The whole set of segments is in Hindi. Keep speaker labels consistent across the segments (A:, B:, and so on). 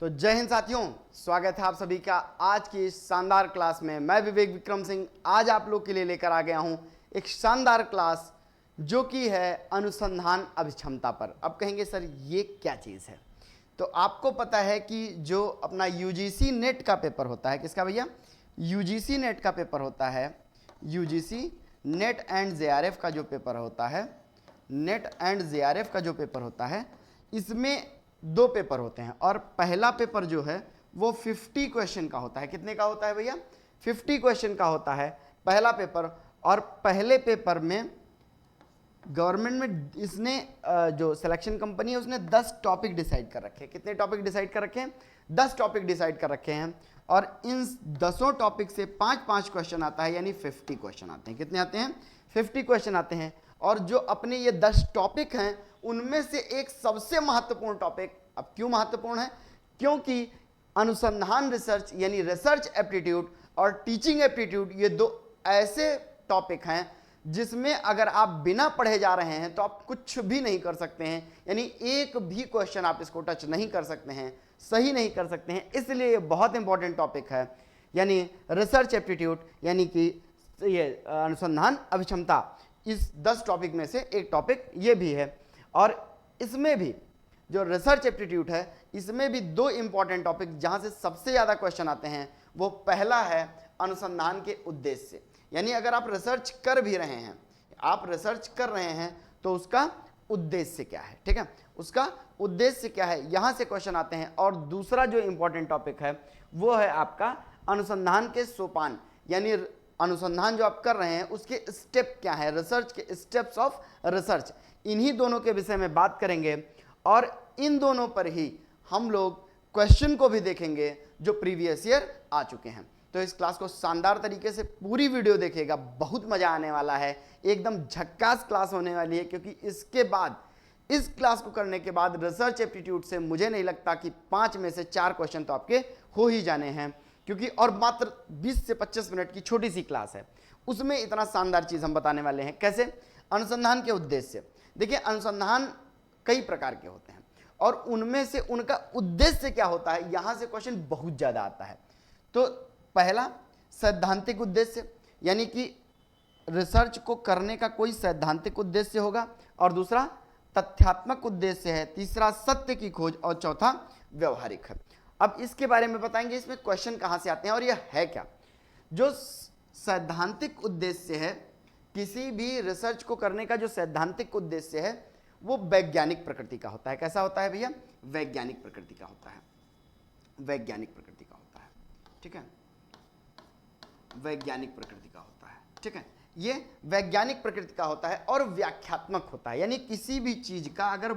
A: तो जय हिंद साथियों, स्वागत है आप सभी का आज की इस शानदार क्लास में। मैं विवेक विक्रम सिंह आज आप लोग के लिए लेकर आ गया हूं एक शानदार क्लास जो कि है अनुसंधान अभिक्षमता पर। अब कहेंगे सर ये क्या चीज़ है? तो आपको पता है कि जो अपना यूजीसी नेट का पेपर होता है, किसका भैया? यूजीसी नेट का पेपर होता है, यूजीसी नेट एंड जेआरएफ का जो पेपर होता है, नेट एंड जेआरएफ का जो पेपर होता है, इसमें दो पेपर होते हैं। और पहला पेपर जो है वो 50 क्वेश्चन का होता है। कितने का होता है भैया? 50 क्वेश्चन का होता है पहला पेपर। और पहले पेपर में गवर्नमेंट में इसने जो सिलेक्शन कंपनी है उसने 10 टॉपिक डिसाइड कर रखे हैं। कितने टॉपिक डिसाइड कर रखे हैं? 10 टॉपिक डिसाइड कर रखे हैं। और इन 10 टॉपिक से 5-5 क्वेश्चन आता है, यानी 50 क्वेश्चन आते हैं। कितने आते हैं? 50 क्वेश्चन आते हैं। और जो अपने ये 10 टॉपिक हैं उनमें से एक सबसे महत्वपूर्ण टॉपिक, अब क्यों महत्वपूर्ण है? क्योंकि अनुसंधान रिसर्च यानी रिसर्च एप्टीट्यूड और टीचिंग एप्टीट्यूड, ये दो ऐसे टॉपिक हैं जिसमें अगर आप बिना पढ़े जा रहे हैं तो आप कुछ भी नहीं कर सकते हैं। यानी एक भी क्वेश्चन आप इसको टच नहीं कर सकते हैं, सही नहीं कर सकते हैं। इसलिए ये बहुत इंपॉर्टेंट टॉपिक है, यानी रिसर्च एप्टीट्यूड यानी कि ये अनुसंधान अभिक्षमता। इस 10 टॉपिक में से एक टॉपिक ये भी है। और इसमें भी जो रिसर्च एप्टीट्यूड है इसमें भी दो इंपॉर्टेंट टॉपिक जहां से सबसे ज़्यादा क्वेश्चन आते हैं। वो पहला है अनुसंधान के उद्देश्य, यानी अगर आप रिसर्च कर भी रहे हैं, आप रिसर्च कर रहे हैं तो उसका उद्देश्य क्या है, ठीक है? उसका उद्देश्य क्या है, यहां से क्वेश्चन आते हैं। और दूसरा जो इंपॉर्टेंट टॉपिक है वो है आपका अनुसंधान के सोपान, यानी अनुसंधान जो आप कर रहे हैं उसके स्टेप क्या है, रिसर्च के स्टेप्स ऑफ रिसर्च। इन्हीं दोनों के विषय में बात करेंगे और इन दोनों पर ही हम लोग क्वेश्चन को भी देखेंगे जो प्रीवियस ईयर आ चुके हैं। तो इस क्लास को शानदार तरीके से पूरी वीडियो देखिएगा, बहुत मजा आने वाला है, एकदम झक्कास क्लास होने वाली है। क्योंकि इसके बाद, इस क्लास को करने के बाद रिसर्च एप्टीट्यूड से मुझे नहीं लगता कि 5 में से 4 क्वेश्चन तो आपके हो ही जाने हैं। क्योंकि और मात्र 20 से 25 मिनट की छोटी सी क्लास है, उसमें इतना शानदार चीज हम बताने वाले हैं। कैसे? अनुसंधान के उद्देश्य। देखिए, अनुसंधान कई प्रकार के होते हैं और उनमें से उनका उद्देश्य क्या होता है, यहां से क्वेश्चन बहुत ज्यादा आता है। तो पहला सैद्धांतिक उद्देश्य, यानी कि रिसर्च को करने का कोई सैद्धांतिक उद्देश्य होगा। और दूसरा तथ्यात्मक उद्देश्य है, तीसरा सत्य की खोज और चौथा व्यवहारिक है। अब इसके बारे में बताएंगे, इसमें क्वेश्चन कहां से आते हैं और यह है क्या। जो सैद्धांतिक उद्देश्य है, किसी भी रिसर्च को करने का जो सैद्धांतिक उद्देश्य है वो वैज्ञानिक प्रकृति का होता है। कैसा होता है भैया? वैज्ञानिक प्रकृति का होता है, वैज्ञानिक प्रकृति का होता है, ठीक है? वैज्ञानिक प्रकृति का होता है, ठीक है? ये वैज्ञानिक प्रकृति का होता है और व्याख्यात्मक होता है, यानी किसी भी चीज का अगर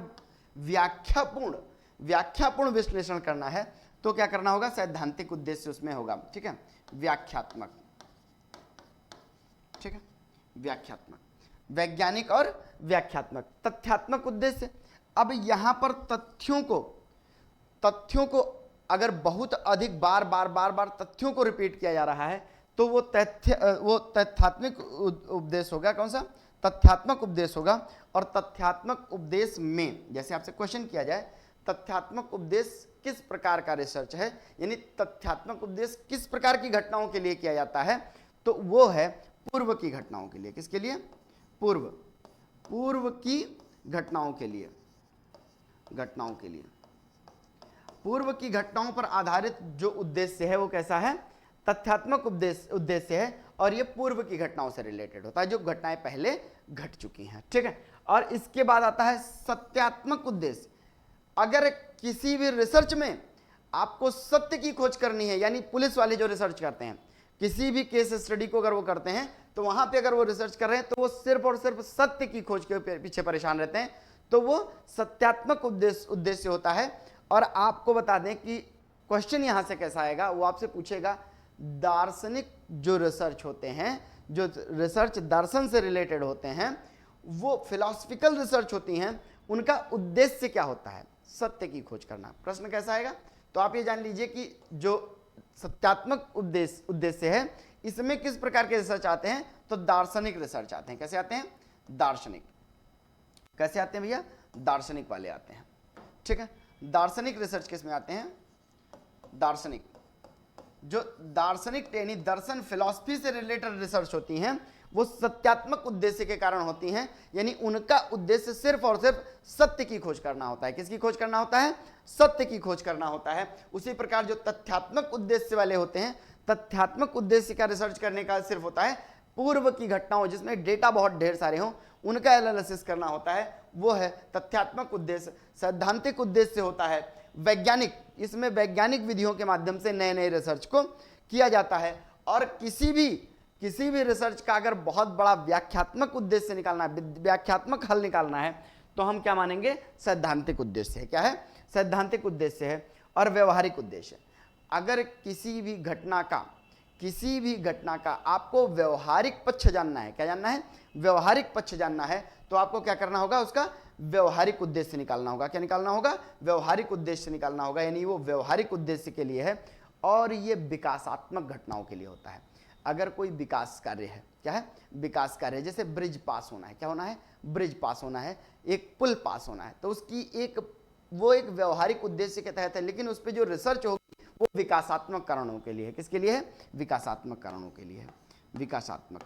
A: व्याख्यापूर्ण विश्लेषण करना है तो क्या करना होगा? सैद्धांतिक उद्देश्य उसमें होगा, ठीक है? व्याख्यात्मक, ठीक है? व्याख्यात्मक, वैज्ञानिक और व्याख्यात्मक। तथ्यात्मक उद्देश्य, अब यहां पर तथ्यों को अगर बहुत अधिक बार तथ्यों को रिपीट किया जा रहा है तो वो तथ्यात्मक उपदेश होगा। कौन सा? तथ्यात्मक उपदेश होगा। और तथ्यात्मक उपदेश में जैसे आपसे क्वेश्चन किया जाए, तथ्यात्मक उपदेश किस प्रकार का रिसर्च है, यानी तथ्यात्मक उपदेश किस प्रकार की घटनाओं के लिए किया जाता है, तो वो है पूर्व की घटनाओं के लिए। किसके लिए? पूर्व की घटनाओं के लिए, पूर्व की घटनाओं पर आधारित जो उद्देश्य है वो कैसा है? तथ्यात्मक उद्देश्य है। और ये पूर्व की घटनाओं से रिलेटेड होता है, जो घटनाएं पहले घट चुकी हैं, ठीक है? और इसके बाद आता है सत्यात्मक उद्देश्य। अगर किसी भी रिसर्च में आपको सत्य की खोज करनी है, यानी पुलिस वाले जो रिसर्च करते हैं, किसी भी केस स्टडी को अगर वो करते हैं तो वहां पे अगर वो रिसर्च कर रहे हैं तो वो सिर्फ और सिर्फ सत्य की खोज के पीछे परेशान रहते हैं, तो वो सत्यात्मक उद्देश्य होता है। और आपको बता दें कि क्वेश्चन यहां से कैसा आएगा, वो आपसे पूछेगा दार्शनिक जो रिसर्च होते हैं, जो रिसर्च दर्शन से रिलेटेड होते हैं, वो फिलॉसफिकल रिसर्च होती हैं, उनका उद्देश्य क्या होता है? सत्य की खोज करना। प्रश्न कैसा आएगा? तो आप ये जान लीजिए कि जो सत्यात्मक उद्देश्य है इसमें किस प्रकार के रिसर्च आते हैं, तो दार्शनिक रिसर्च आते हैं। कैसे आते हैं? दार्शनिक। कैसे आते हैं भैया? दार्शनिक वाले आते हैं, ठीक है? दार्शनिक रिसर्च किस में आते हैं? दार्शनिक, जो दार्शनिक यानी दर्शन फिलॉसफी से रिलेटेड रिसर्च होती हैं वो सत्यात्मक उद्देश्य के कारण होती हैं, यानी उनका उद्देश्य सिर्फ और सिर्फ सत्य की खोज करना होता है। किसकी खोज करना होता है? सत्य की खोज करना होता है। उसी प्रकार जो तथ्यात्मक उद्देश्य वाले होते हैं, तथ्यात्मक उद्देश्य का रिसर्च करने का सिर्फ होता है पूर्व की घटनाओं जिसमें डेटा बहुत ढेर सारे हों उनका एनालिसिस करना होता है, वो है तथ्यात्मक उद्देश्य। सैद्धांतिक उद्देश्य होता है वैज्ञानिक, इसमें वैज्ञानिक विधियों के माध्यम से नए नए रिसर्च को किया जाता है। और किसी भी रिसर्च का अगर बहुत बड़ा व्याख्यात्मक उद्देश्य निकालना है, व्याख्यात्मक हल निकालना है, तो हम क्या मानेंगे? सैद्धांतिक उद्देश्य है। क्या है? सैद्धांतिक उद्देश्य है। और व्यवहारिक उद्देश्य, अगर किसी भी घटना का आपको व्यवहारिक पक्ष जानना है, क्या जानना है? व्यवहारिक पक्ष जानना है, तो आपको क्या करना होगा? उसका व्यवहारिक उद्देश्य निकालना होगा। क्या निकालना होगा? व्यवहारिक उद्देश्य निकालना होगा, यानी वो व्यवहारिक उद्देश्य के लिए है और ये विकासात्मक घटनाओं के लिए होता है। अगर कोई विकास कार्य है, क्या है? विकास कार्य, जैसे ब्रिज पास होना है, क्या होना है? ब्रिज पास होना है, एक पुल पास होना है, तो उसकी एक व्यवहारिक उद्देश्य के तहत है, लेकिन उस पर जो रिसर्च होगी वो विकासात्मक कारणों के लिए है। किसके लिए है? विकासात्मक कारणों के लिए है। विकासात्मक,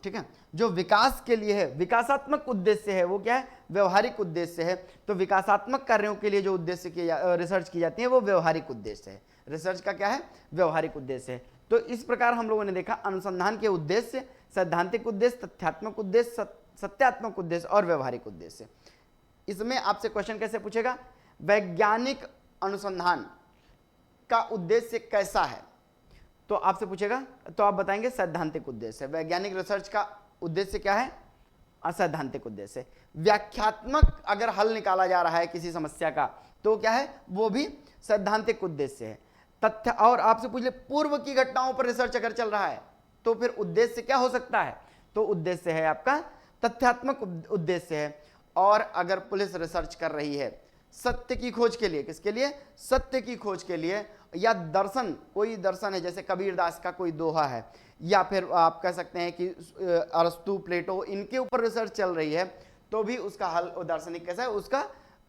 A: ठीक है। जो विकास के लिए है, विकासात्मक उद्देश्य है, वो क्या है? व्यवहारिक उद्देश्य है। तो विकासात्मक कार्यों के लिए जो उद्देश्य रिसर्च की जाती है वो व्यवहारिक उद्देश्य है। रिसर्च का क्या है? व्यवहारिक उद्देश्य है। तो इस प्रकार हम लोगों ने देखा अनुसंधान के उद्देश्य, सैद्धांतिक उद्देश्य, तथ्यात्मक उद्देश्य, सत्यात्मक उद्देश्य और व्यवहारिक उद्देश्य। इसमें आपसे क्वेश्चन कैसे पूछेगा? वैज्ञानिक अनुसंधान का उद्देश्य कैसा है, तो आपसे पूछेगा, तो आप बताएंगे सैद्धांतिक उद्देश्य। वैज्ञानिक रिसर्च का उद्देश्य क्या है? असैद्धांतिक उद्देश्य। व्याख्यात्मक अगर हल निकाला जा रहा है किसी समस्या का, तो क्या है? वो भी सैद्धांतिक उद्देश्य है। तथ्य, और आपसे पूछ ले पूर्व की घटनाओं पर रिसर्च अगर चल रहा है तो फिर उद्देश्य क्या हो सकता है? तो उद्देश्य है आपका तथ्यात्मक उद्देश्य है। और अगर पुलिस रिसर्च कर रही है सत्य की खोज के लिए, किसके लिए? सत्य की खोज के लिए, या दर्शन, कोई दर्शन है जैसे कबीरदास का कोई दोहा है, या फिर आप कह सकते हैं कि अरस्तु, प्लेटो, इनके ऊपर रिसर्च चल रही है, तो भी उसका हल दार्शनिक कैसा है? उसका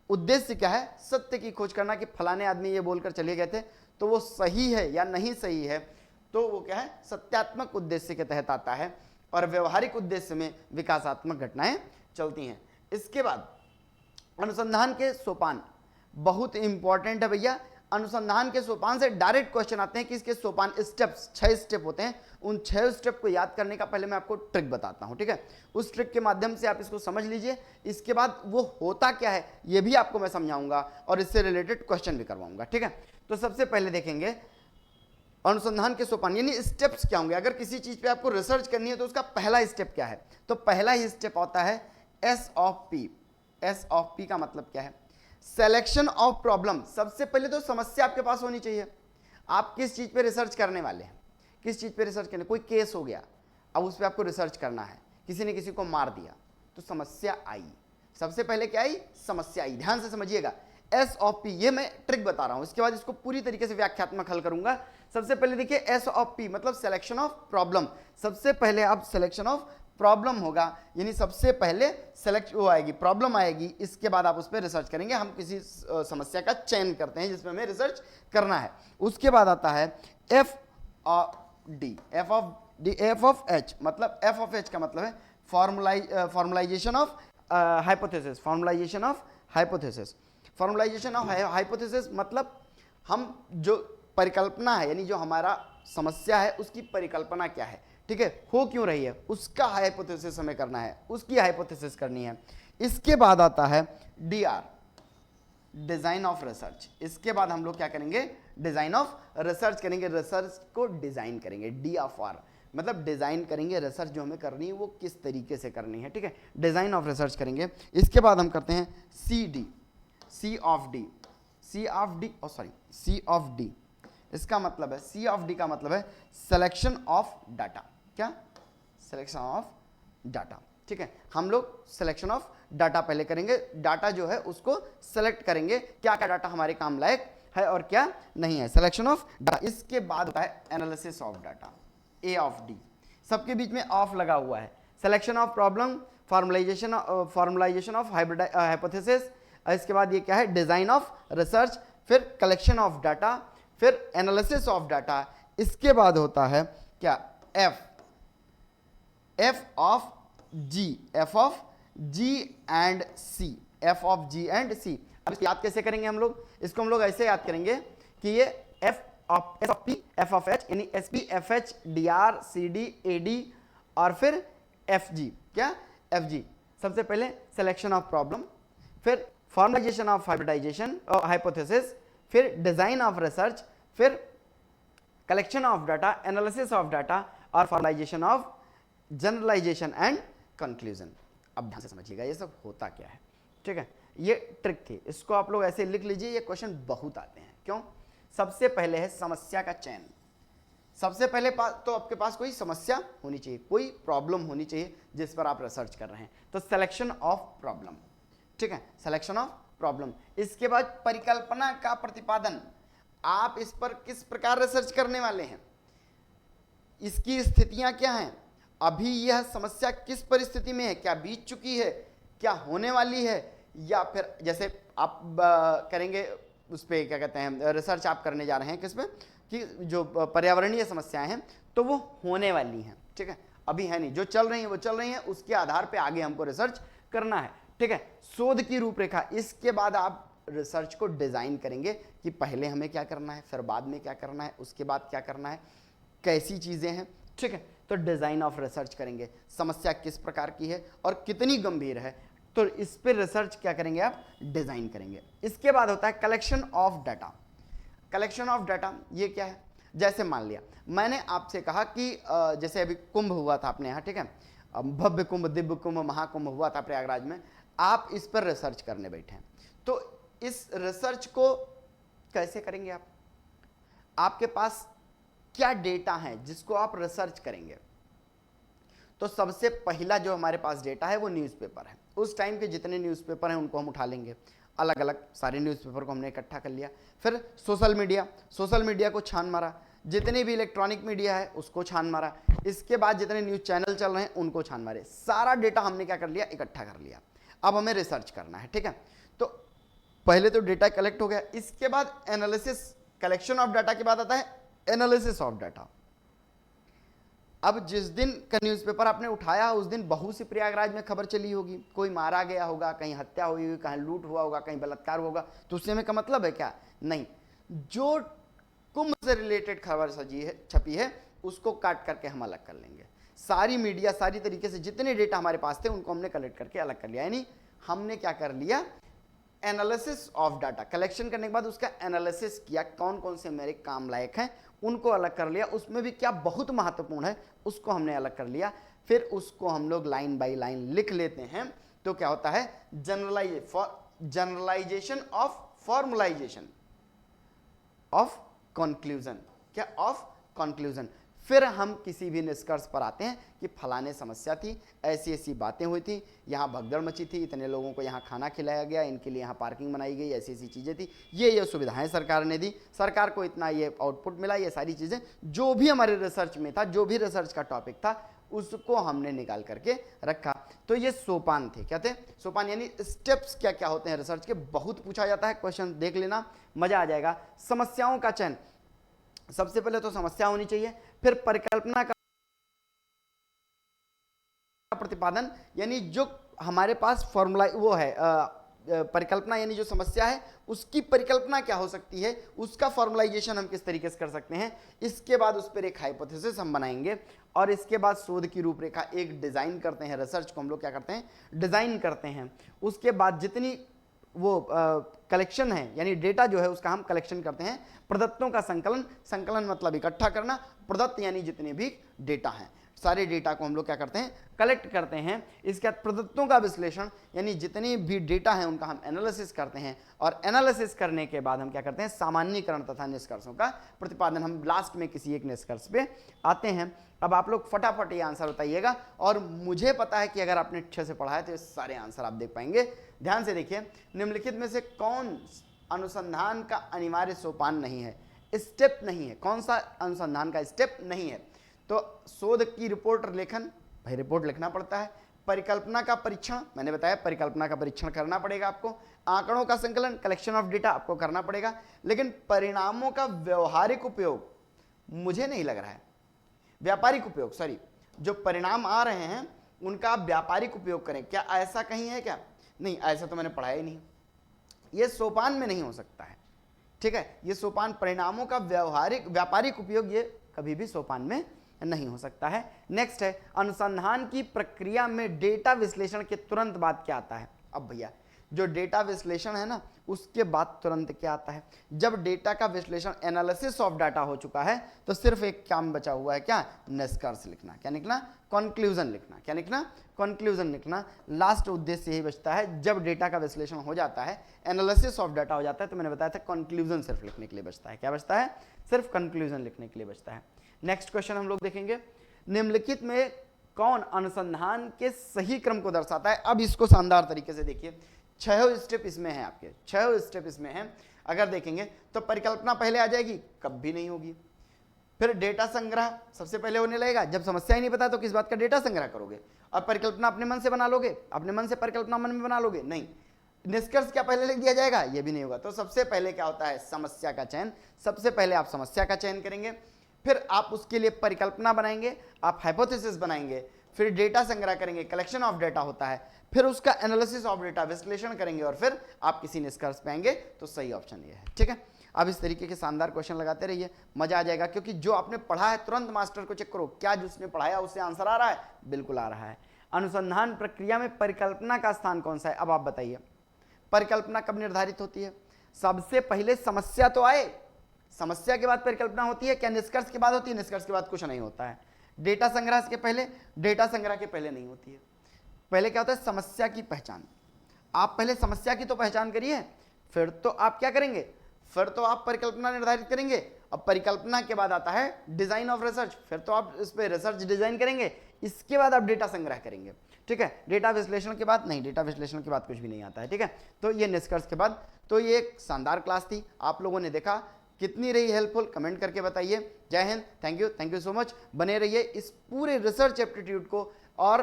A: उद्देश्य क्या है? सत्य की खोज करना, कि फलाने आदमी ये बोलकर चले गए थे तो वो सही है या नहीं सही है, तो वो क्या है? सत्यात्मक उद्देश्य के तहत आता है। और व्यवहारिक उद्देश्य में विकासात्मक घटनाएं चलती हैं। इसके बाद अनुसंधान के सोपान बहुत इंपॉर्टेंट है भैया। अनुसंधान के सोपान से डायरेक्ट क्वेश्चन आते हैं कि इसके सोपान स्टेप्स, 6 स्टेप होते हैं। उन 6 स्टेप को याद करने का पहले मैं आपको ट्रिक बताता हूं, ठीक है? उस ट्रिक के माध्यम से आप इसको समझ लीजिए। इसके बाद वो होता क्या है ये भी आपको मैं समझाऊंगा और इससे रिलेटेड क्वेश्चन भी करवाऊंगा, ठीक है? तो सबसे पहले देखेंगे अनुसंधान के सोपान, यानी स्टेप्स क्या होंगे। अगर किसी चीज पे आपको रिसर्च करनी है तो उसका पहला स्टेप क्या है? तो पहला ही स्टेप होता है S of P. S of P का मतलब क्या है? Selection of problem. सबसे पहले तो समस्या आपके पास होनी चाहिए। आप किस चीज पे रिसर्च करने वाले हैं? किस चीज पे रिसर्च करने? कोई केस हो गया, अब उस पर आपको रिसर्च करना है, किसी ने किसी को मार दिया, तो समस्या आई। सबसे पहले क्या आई? समस्या आई। ध्यान से समझिएगा, एस ऑफ पी, ये मैं ट्रिक बता रहा हूं, इसके बाद इसको पूरी तरीके से व्याख्यात्मक हल करूंगा। सबसे पहले देखिए एस ऑफ पी मतलब सिलेक्शन ऑफ प्रॉब्लम। सबसे पहले आप सिलेक्शन ऑफ प्रॉब्लम होगा, यानी सबसे पहले सेलेक्ट वो आएगी, प्रॉब्लम आएगी, इसके बाद आप उस पर रिसर्च करेंगे। हम किसी समस्या का चयन करते हैं जिसमें हमें रिसर्च करना है। उसके बाद आता है F of D. F of H मतलब, एफ ऑफ एच का मतलब है formulisation of hypothesis. Formulisation of hypothesis. Formulisation of hypothesis मतलब हम जो परिकल्पना है, यानी जो हमारा समस्या है उसकी परिकल्पना क्या है, ठीक है, हो क्यों रही है, उसका हाइपोथेसिस हमें करना है, उसकी हाइपोथेसिस करनी है। इसके बाद आता है डीआर, डिजाइन ऑफ रिसर्च। इसके बाद हम लोग क्या करेंगे? डिजाइन ऑफ रिसर्च करेंगे, रिसर्च को डिजाइन करेंगे। डी ऑफ आर मतलब डिजाइन करेंगे, रिसर्च जो हमें करनी है वो किस तरीके से करनी है, ठीक है, डिजाइन ऑफ रिसर्च करेंगे। इसके बाद हम करते हैं C D, C of D. C of D, sorry, C of D, इसका मतलब है, सी ऑफ डी का मतलब है सिलेक्शन ऑफ डाटा। क्या? सिलेक्शन ऑफ डाटा, ठीक है। हम लोग सिलेक्शन ऑफ डाटा पहले करेंगे, डाटा जो है उसको सेलेक्ट करेंगे, क्या क्या डाटा हमारे काम लायक है और क्या नहीं है, सिलेक्शन ऑफ डाटा। इसके बाद होता है analysis of data, A of D, सबके बीच में ऑफ लगा हुआ है। Selection of problem, formulisation of hypothesis, और इसके बाद ये क्या है, डिजाइन ऑफ रिसर्च, फिर कलेक्शन ऑफ डाटा, फिर एनालिसिस ऑफ डाटा, इसके बाद होता है क्या, F of G and C, F of G and C. अब इसको याद कैसे करेंगे हम लोग, इसको हम लोग ऐसे याद करेंगे कि ये F of P, F of H, यानी S P, F H, D R, C D, A D और फिर एफ जी। क्या, एफ जी। सबसे पहले सिलेक्शन ऑफ प्रॉब्लम, फिर फॉर्मलाइजेशन ऑफ हाइब्रिडाइजेशन हाइपोथेसिस, फिर डिजाइन ऑफ रिसर्च, फिर collection of data, analysis of data और formalisation of generalisation and conclusion. अब ध्यान से समझिएगा ये सब होता क्या है, ठीक है। ये ट्रिक थी, इसको आप लोग ऐसे लिख लीजिए, ये क्वेश्चन बहुत आते हैं। क्यों? सबसे पहले है समस्या का चयन। सबसे पहले तो आपके पास कोई समस्या होनी चाहिए, कोई प्रॉब्लम होनी चाहिए जिस पर आप रिसर्च कर रहे हैं, तो सिलेक्शन ऑफ प्रॉब्लम, ठीक है, सिलेक्शन ऑफ प्रॉब्लम। इसके बाद परिकल्पना का प्रतिपादन, आप इस पर किस प्रकार रिसर्च करने वाले हैं, इसकी स्थितियां क्या हैं, अभी यह समस्या किस परिस्थिति में है, क्या बीत चुकी है, क्या होने वाली है, या फिर जैसे आप करेंगे उस पर क्या कहते हैं, रिसर्च आप करने जा रहे हैं किस पे, कि जो पर्यावरणीय समस्याएं हैं तो वो होने वाली हैं, ठीक है, अभी है नहीं, जो चल रही हैं वो चल रही हैं, उसके आधार पे आगे हमको रिसर्च करना है, ठीक है। शोध की रूपरेखा, इसके बाद आप रिसर्च को डिजाइन करेंगे कि पहले हमें क्या करना है, फिर बाद में क्या करना है, उसके बाद क्या करना है, कैसी चीजें हैं, ठीक है। तो डिजाइन ऑफ रिसर्च करेंगे, समस्या किस प्रकार की है और कितनी गंभीर है, तो इस पर रिसर्च क्या करेंगे आप, डिजाइन करेंगे। इसके बाद होता है collection of data. Collection of data ये क्या है, जैसे मान लिया मैंने आपसे कहा कि जैसे अभी कुंभ हुआ था अपने यहाँ, ठीक है, भव्य कुंभ, दिव्य कुंभ, महाकुंभ हुआ था प्रयागराज में, आप इस पर रिसर्च करने बैठे हैं, तो इस रिसर्च को कैसे करेंगे आप, आपके पास क्या डेटा है जिसको आप रिसर्च करेंगे। तो सबसे पहला जो हमारे पास डेटा है वो न्यूज़पेपर है। उस टाइम के जितने न्यूज़पेपर हैं उनको हम उठा लेंगे, अलग अलग सारे न्यूज़पेपर को हमने इकट्ठा कर लिया। फिर सोशल मीडिया को छान मारा, जितने भी इलेक्ट्रॉनिक मीडिया है उसको छान मारा, इसके बाद जितने न्यूज़ चैनल चल रहे हैं उनको छान मारे, सारा डेटा हमने क्या कर लिया, इकट्ठा कर लिया। अब हमें रिसर्च करना है, ठीक है। तो पहले तो डेटा कलेक्ट हो गया, इसके बाद एनालिसिस, कलेक्शन ऑफ डाटा के बाद आता है एनालिसिस ऑफ डाटा। अब जिस दिन का न्यूज़पेपर आपने उठाया उस दिन बहुत सी प्रयागराज में खबर चली होगी, कोई मारा गया होगा, कहीं हत्या हुई होगी, कहीं लूट हुआ होगा, कहीं बलात्कार होगा, तो उससे हमें का मतलब है क्या, नहीं। जो कुंभ से रिलेटेड खबर छपी है उसको काट करके हम अलग कर लेंगे। सारी मीडिया, सारी तरीके से जितने डेटा हमारे पास थे उनको हमने कलेक्ट करके अलग कर लिया, यानी हमने क्या कर लिया, एनालिसिस ऑफ डाटा। कलेक्शन करने के बाद उसका एनालिसिस किया, कौन कौन से मेरे काम लायक हैं उनको अलग कर लिया, उसमें भी क्या बहुत महत्वपूर्ण है उसको हमने अलग कर लिया। फिर उसको हम लोग लाइन बाय लाइन लिख लेते हैं, तो क्या होता है, generalisation of formalisation of conclusion, क्या, ऑफ कंक्लूजन। फिर हम किसी भी निष्कर्ष पर आते हैं कि फलाने समस्या थी, ऐसी ऐसी बातें हुई थी, यहाँ भगदड़ मची थी, इतने लोगों को यहाँ खाना खिलाया गया, इनके लिए यहाँ पार्किंग बनाई गई, ऐसी ऐसी चीज़ें थी, ये सुविधाएं सरकार ने दी, सरकार को इतना ये आउटपुट मिला, ये सारी चीज़ें जो भी हमारे रिसर्च में था, जो भी रिसर्च का टॉपिक था उसको हमने निकाल करके रखा। तो ये सोपान थे, क्या थे, सोपान, यानी स्टेप्स क्या क्या होते हैं रिसर्च के, बहुत पूछा जाता है, क्वेश्चन देख लेना, मजा आ जाएगा। समस्याओं का चयन, सबसे पहले तो समस्या होनी चाहिए, फिर परिकल्पना का प्रतिपादन, यानी जो हमारे पास फॉर्मूला वो है, परिकल्पना यानी जो समस्या है उसकी परिकल्पना क्या हो सकती है, उसका फॉर्मुलाइजेशन हम किस तरीके से कर सकते हैं। इसके बाद उस पर एक हाइपोथेसिस हम बनाएंगे और इसके बाद शोध की रूपरेखा एक डिजाइन करते हैं, रिसर्च को हम लोग क्या करते हैं, डिजाइन करते हैं। उसके बाद जितनी वो कलेक्शन है यानी डेटा जो है उसका हम कलेक्शन करते हैं। प्रदत्तों का संकलन, संकलन मतलब इकट्ठा करना, प्रदत्त यानी जितने भी डेटा हैं, सारे डेटा को हम लोग क्या करते हैं, कलेक्ट करते हैं। इसके बाद प्रदत्तों का विश्लेषण यानी जितने भी डेटा हैं उनका हम एनालिसिस करते हैं और एनालिसिस करने के बाद हम क्या करते हैं, सामान्यीकरण तथा निष्कर्षों का प्रतिपादन। हम लास्ट में किसी एक निष्कर्ष पे आते हैं। अब आप लोग फटाफट ये आंसर बताइएगा और मुझे पता है कि अगर आपने अच्छे से पढ़ा है तो ये सारे आंसर आप देख पाएंगे। ध्यान से देखिए, निम्नलिखित में से कौन अनुसंधान का अनिवार्य सोपान नहीं है, स्टेप नहीं है, कौन सा अनुसंधान का स्टेप नहीं है। तो शोध की रिपोर्ट लेखन, भाई रिपोर्ट लिखना पड़ता है, परिकल्पना का परीक्षण, मैंने बताया परिकल्पना का परीक्षण करना पड़ेगा आपको, आंकड़ों का संकलन, कलेक्शन ऑफ डेटा आपको करना पड़ेगा, लेकिन परिणामों का व्यवहारिक उपयोग मुझे नहीं लग रहा है, व्यापारिक उपयोग, सॉरी, जो परिणाम आ रहे हैं उनका आप व्यापारिक उपयोग करें, क्या ऐसा कहीं है क्या? नहीं, ऐसा तो मैंने पढ़ाया ही नहीं, ये सोपान में नहीं हो सकता है, ठीक है, ये सोपान परिणामों का व्यापारिक उपयोग ये कभी भी सोपान में नहीं हो सकता है। नेक्स्ट है, अनुसंधान की प्रक्रिया में डेटा विश्लेषण के तुरंत बाद क्या आता है? अब भैया जो डेटा विश्लेषण है ना, उसके बाद तुरंत क्या आता है? जब डेटा का विश्लेषण, एनालिसिस ऑफ डाटा हो चुका है, तो सिर्फ एक काम बचा हुआ है, क्या? निष्कर्ष लिखना। क्या लिखना? कंक्लूजन लिखना। क्या लिखना? कंक्लूजन लिखना। लास्ट उद्देश्य यही बचता है, जब डेटा का विश्लेषण हो जाता है, एनालिसिस ऑफ डाटा हो जाता है, तो मैंने बताया था कंक्लूजन सिर्फ लिखने के लिए बचता है। क्या बचता है? सिर्फ कंक्लूजन लिखने के लिए बचता है। नेक्स्ट क्वेश्चन हम लोग देखेंगे, निम्नलिखित में कौन अनुसंधान के सही क्रम को दर्शाता है? अब इसको शानदार तरीके से देखिए, 6 स्टेप इसमें है, आपके 6 स्टेप इसमें है। अगर देखेंगे तो परिकल्पना पहले आ जाएगी, कभी नहीं होगी। फिर डेटा संग्रह सबसे पहले होने लगेगा, जब समस्या ही नहीं पता तो किस बात का डेटा संग्रह करोगे? और परिकल्पना अपने मन से बना लोगे? अपने मन से परिकल्पना मन में बना लोगे? नहीं। निष्कर्ष क्या पहले लिख दिया जाएगा? ये भी नहीं होगा। तो सबसे पहले क्या होता है? समस्या का चयन। सबसे पहले आप समस्या का चयन करेंगे, फिर आप उसके लिए परिकल्पना बनाएंगे, आप हाइपोथेसिस बनाएंगे, फिर डेटा संग्रह करेंगे, कलेक्शन ऑफ डेटा होता है, फिर उसका एनालिसिस ऑफ डेटा, विश्लेषण करेंगे, और फिर आप किसी निष्कर्ष पे आएंगे। तो सही ऑप्शन ये है, ठीक है। अब इस तरीके के शानदार क्वेश्चन लगाते रहिए, मजा आ जाएगा, क्योंकि जो आपने पढ़ा है तुरंत मास्टर को चेक करो, क्या जिसने पढ़ाया उससे आंसर आ रहा है? बिल्कुल आ रहा है। अनुसंधान प्रक्रिया में परिकल्पना का स्थान कौन सा है? अब आप बताइए, परिकल्पना कब निर्धारित होती है? सबसे पहले समस्या तो आए, समस्या के बाद परिकल्पना होती है। क्या निष्कर्ष के बाद होती है? निष्कर्ष के बाद कुछ नहीं होता है। डेटा संग्रह के पहले, डेटा संग्रह के पहले नहीं होती है। पहले क्या होता है? समस्या की पहचान। आप पहले समस्या की तो पहचान करिए, फिर तो आप क्या करेंगे? फिर तो आप परिकल्पना निर्धारित करेंगे। अब परिकल्पना के बाद आता है डिजाइन ऑफ रिसर्च, फिर तो आप इस पे रिसर्च डिजाइन करेंगे, इसके बाद आप डेटा संग्रह करेंगे, ठीक है। डेटा विश्लेषण के बाद नहीं, डेटा विश्लेषण के बाद कुछ भी नहीं आता है, ठीक है। तो ये निष्कर्ष के बाद। तो ये एक शानदार क्लास थी, आप लोगों ने देखा, कितनी रही हेल्पफुल? कमेंट करके बताइए। जय Hind, thank you so much. बने रहिए इस पूरे रिसर्च एप्टीट्यूड को, और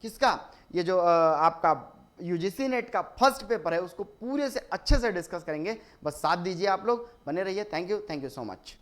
A: किसका, ये जो आपका यूजीसी नेट का फर्स्ट पेपर है, उसको पूरे से अच्छे से डिस्कस करेंगे। बस साथ दीजिए, आप लोग बने रहिए। Thank you so much.